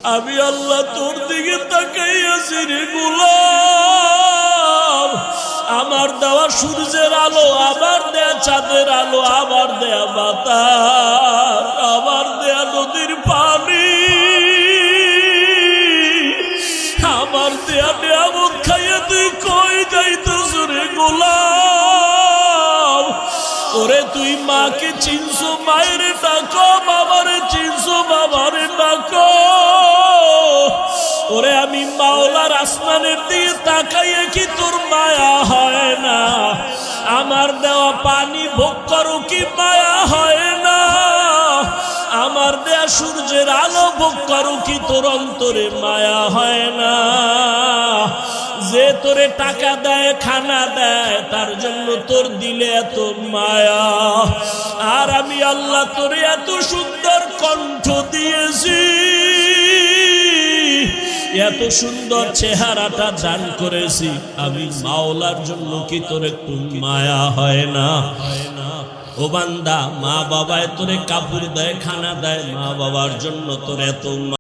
আমি আল্লাহ তোর দিকে তাকাইয়াছি রে গোলাম। আমার দেওয়া সূর্যের আলো, আবার দেয়া চাঁদের আলো, আবার দেয়া বাতাস, আবার দেয়া নদীর পানি, আমার দেয়া নিয়ামত খাইয়া তুই কই যাইতেছ রে গোলাম? ওরে তুই মাকে চিনছো, মায়ের ডাকো, বাবারে চিনছো, বাবারে ডাকো। ওরে আমি মাওলার আসমানের দিকে তাকাইয়ে কি তোর মায়া হয় না? আমার দেওয়া পানি ভোগ করো কি মায়া হয় না? আমার দেয়া সূর্যের আলো ভোগ করো কি তোর অন্তরে মায়া হয় না? যে তোরে টাকা দেয়, খানা দেয়, তার জন্য তোর দিলে এত মায়া। আর আমি আল্লাহ তোরে এত সুন্দর কণ্ঠ দিয়েছি, এত সুন্দর চেহারাটা দান করেছি, আমি মাওলার জন্য কি তোর একটু মায়া হয় না? ও বান্দা, মা বাবায় তোরে কাপড় দেয়, খানা দেয়, মা বাবার জন্য তোর এত